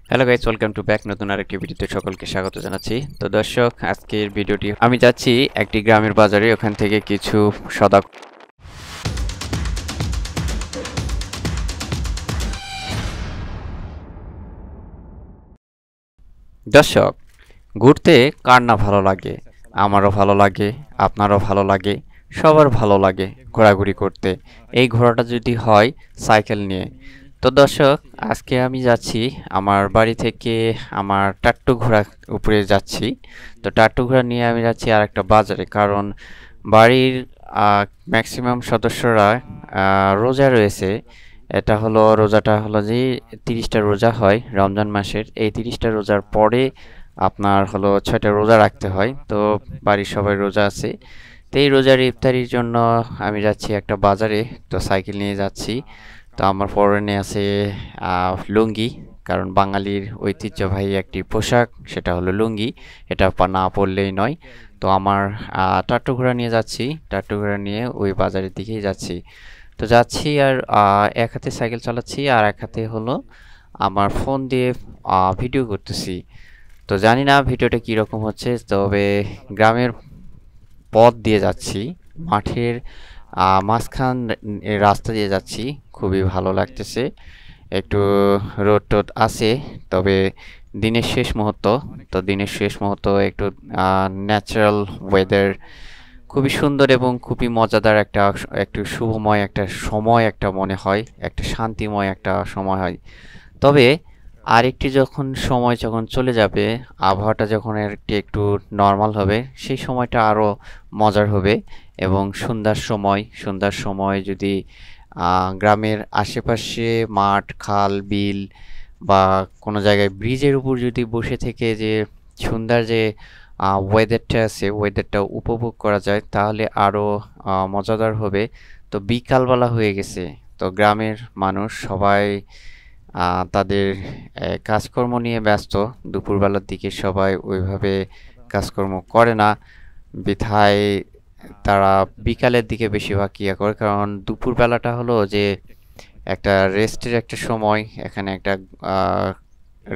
Hello guys, welcome to back. নতুন আরেকটি ভিডিওতে সকলকে স্বাগত জানাচ্ছি। তো দর্শক, আজকের ভিডিওটি আমি যাচ্ছি একটি গ্রামের বাজারে, ওখান থেকে কিছু সদা। দর্শক, ঘুরতে কার না ভালো লাগে? আমারও ভালো লাগে, আপনারও ভালো লাগে, সবার ভালো লাগে ঘোরাঘুরি করতে। এই ঘোরাটা যদি হয় সাইকেল নিয়ে। তো দর্শক, আজকে আমি যাচ্ছি আমার বাড়ি থেকে আমার টাট্টু ঘোড়া উপরে যাচ্ছি। তো টাট্টু ঘোড়া নিয়ে আমি যাচ্ছি আর একটা বাজারে, কারণ বাড়ির ম্যাক্সিমাম সদস্যরা রোজা রয়েছে। এটা হলো রোজাটা হলো যে 30টা রোজা হয় রমজান মাসের। এই 30টা রোজার পরে আপনার হলো 6টা রোজা রাখতে হয়। তো বাড়ির সবাই রোজা আছে। তো এই রোজার ইফতারির জন্য আমি যাচ্ছি একটা বাজারে। তো সাইকেল নিয়ে যাচ্ছি। তো আমার পরনে আছে লুঙ্গি, কারণ বাঙালির ঐতিহ্যবাহী একটি পোশাক, সেটা হলো লুঙ্গি। এটা না পরলেই নয়। তো আমার টাট্টু ঘোড়া নিয়ে যাচ্ছি, টাট্টু ঘোড়া নিয়ে ওই বাজারের দিকেই যাচ্ছি। তো যাচ্ছি আর এক হাতে সাইকেল চালাচ্ছি আর এক হাতে হলো আমার ফোন দিয়ে ভিডিও করতেছি। তো জানি না ভিডিওটা কীরকম হচ্ছে, তবে গ্রামের পথ দিয়ে যাচ্ছি, মাঠের মাঝখান রাস্তা দিয়ে যাচ্ছি। খুবই ভালো লাগতেছে। একটু রোদ টোদ আছে, তবে দিনের শেষ মুহূর্ত। তো দিনের শেষ মুহূর্ত একটু ন্যাচারাল ওয়েদার, খুবই সুন্দর এবং খুবই মজাদার একটু শুভময় একটা সময় একটা মনে হয়, একটা শান্তিময় একটা সময় হয়। তবে আরেকটি যখন সময় যখন চলে যাবে, আবহাওয়াটা যখন একটু নর্মাল হবে, সেই সময়টা আরও মজার হবে। এবং সন্ধ্যার সময় যদি গ্রামের আশেপাশে মাঠ, খাল, বিল বা কোনো জায়গায় ব্রিজের উপর যদি বসে থেকে যে সন্ধ্যার যে ওয়েদারটা আছে, ওয়েদারটা উপভোগ করা যায়, তাহলে আরও মজাদার হবে। তো বিকালবেলা হয়ে গেছে। তো গ্রামের মানুষ সবাই তাদের কাজকর্ম নিয়ে ব্যস্ত। দুপুরবেলার দিকে সবাই ওইভাবে কাজকর্ম করে না, বিধায় তারা বিকালের দিকে বেশিরভাগ ইয়ে করে। কারণ দুপুরবেলাটা হলো যে একটা রেস্টের একটা সময়, এখানে একটা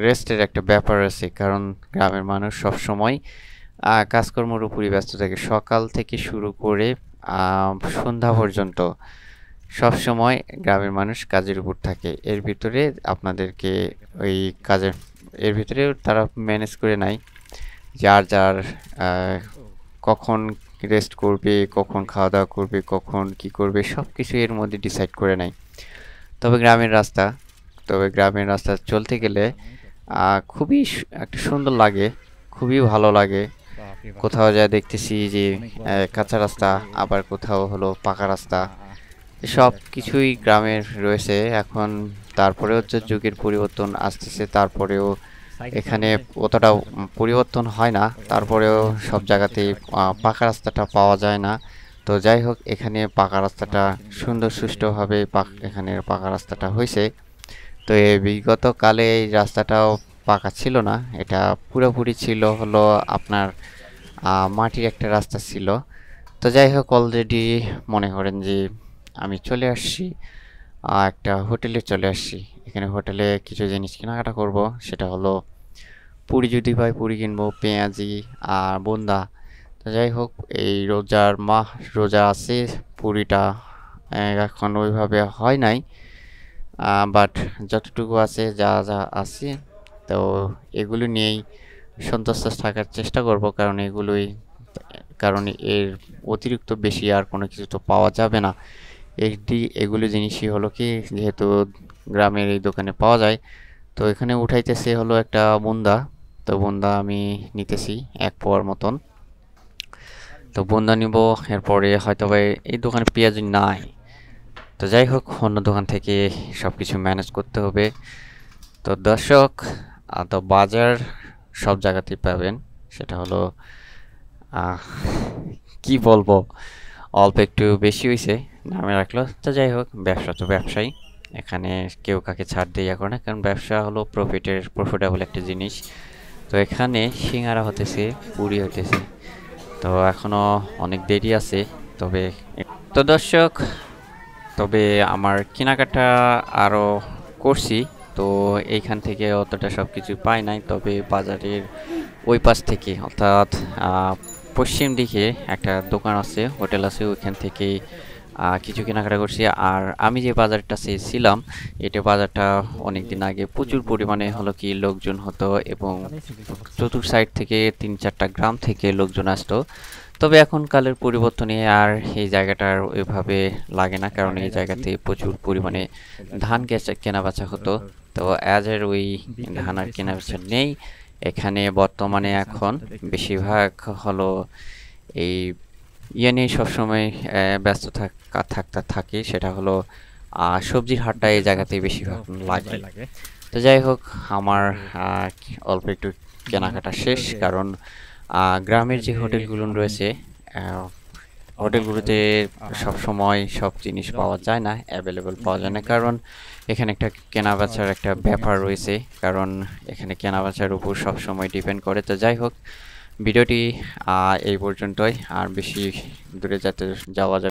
রেস্টের একটা ব্যাপার আছে। কারণ গ্রামের মানুষ সব সময় কাজকর্মের উপরই ব্যস্ত থাকে, সকাল থেকে শুরু করে সন্ধ্যা পর্যন্ত সব সময় গ্রামের মানুষ কাজের উপর থাকে। এর ভিতরে আপনাদেরকে ওই কাজের এর ভিতরে তারা ম্যানেজ করে নেয়, যার যার কখন রেস্ট করবে, কখন খাওয়া দাওয়া করবে, কখন কি করবে, সব কিছু এর মধ্যে ডিসাইড করে নেয়। তবে গ্রামের রাস্তা চলতে গেলে খুবই একটা সুন্দর লাগে, খুবই ভালো লাগে। কোথাও যা দেখতেছি যে কাঁচা রাস্তা, আবার কোথাও হলো পাকা রাস্তা, সব কিছুই গ্রামের রয়েছে এখন। তারপরেও যে যুগের পরিবর্তন আসতেছে, তারপরেও এখানে অতটা পরিবর্তন হয় না। তারপরেও সব জায়গাতেই পাকা রাস্তাটা পাওয়া যায় না। তো যাই হোক, এখানে পাকা রাস্তাটা সুন্দর সুষ্ঠুভাবে এখানের পাকা রাস্তাটা হয়েছে। তো এই বিগত কালে এই রাস্তাটাও পাকা ছিল না, এটা পুরোপুরি ছিল হলো আপনার মাটির একটা রাস্তা ছিল। তো যাই হোক, অলরেডি মনে করেন যে আমি চলে আসছি, একটা হোটেলে চলে আসছি। এখানে হোটেলে কিছু জিনিস কেনাকাটা করব, সেটা হলো পুরি যদি পাই পুরি কিনবো, পেঁয়াজি আর বোন্দা। তো যাই হোক, এই রোজার মাহ রোজা আছে, পুরিটা এখন ওইভাবে হয় নাই, বাট যতটুকু আছে, যা যা আছে, তো এগুলো নিয়েই সন্তুষ্ট থাকার চেষ্টা করব। কারণ এর অতিরিক্ত বেশি আর কোনো কিছু তো পাওয়া যাবে না। এগুলো জিনিসই হলো কি, যেহেতু গ্রামের এই দোকানে পাওয়া যায়। তো এখানে উঠাইতেছে হলো একটা বুন্দা। তো বুন্দা আমি নিতেছি 1 পোয়ার মতন। তো বুন্দা নিব, এরপরে হয়তো বা এই দোকানে পেঁয়াজ নাই। তো যাই হোক, অন্য দোকান থেকে সব কিছু ম্যানেজ করতে হবে। তো দর্শক, তো বাজার সব জায়গাতেই পাবেন, সেটা হলো আহ, কি বলবো, অল্প একটু বেশি হয়েছে নামে রাখলো। তো যাই হোক, ব্যবসা তো ব্যবসায়ী, এখানে কেউ কাকে ছাড় দিয়ে করে না, কারণ ব্যবসা হলো প্রফিটেবল একটা জিনিস। তো এখানে সিঙ্গারা হতেছে, পুরি হতেছে। তো এখনো অনেক দেরি আছে। তবে দর্শক, তবে আমার কেনাকাটা আরও করছি। তো এইখান থেকে অতটা সব কিছু পাই নাই, তবে বাজারের ওই পাশ থেকে অর্থাৎ পশ্চিম দিকে একটা দোকান আছে, হোটেল আছে, ওইখান থেকে কিছু কেনাকাটা করছি। আর আমি যে বাজারটা চেয়েছিলাম, এটা বাজারটা অনেক দিন আগে প্রচুর পরিমাণে হলো কি লোকজন হতো এবং চতুর সাইড থেকে 3-4টা গ্রাম থেকে লোকজন আসতো। তবে এখন কালের পরিবর্তনে আর এই জায়গাটার ওইভাবে লাগে না, কারণ এই জায়গাতে প্রচুর পরিমাণে ধান কেনা বেচা হতো। তো এর ওই ধান আর কেনা বেচা নেই এখানে বর্তমানে। এখন বেশিরভাগ হলো এই ইয়ে নিয়ে সবসময় ব্যস্ত থাকতে থাকি, সেটা হলো সবজির হাটটা এই জায়গাতেই বেশিরভাগ লাগে। তো যাই হোক, আমার অল্প একটু কেনাকাটা শেষ, কারণ গ্রামের যে হোটেলগুলো রয়েছে, হোটেলগুলোতে সব সময় সব জিনিস পাওয়া যায় না, অ্যাভেলেবল পাওয়া যায় না, কারণ এখানে একটা কেনাবেচার একটা ব্যাপার রয়েছে, কারণ এখানে কেনাবেচার উপর সব সময় ডিপেন্ড করে। তো যাই হোক, ভিডিওটি এই পর্যন্তই, আর বেশি দূরে যাওয়া যাবে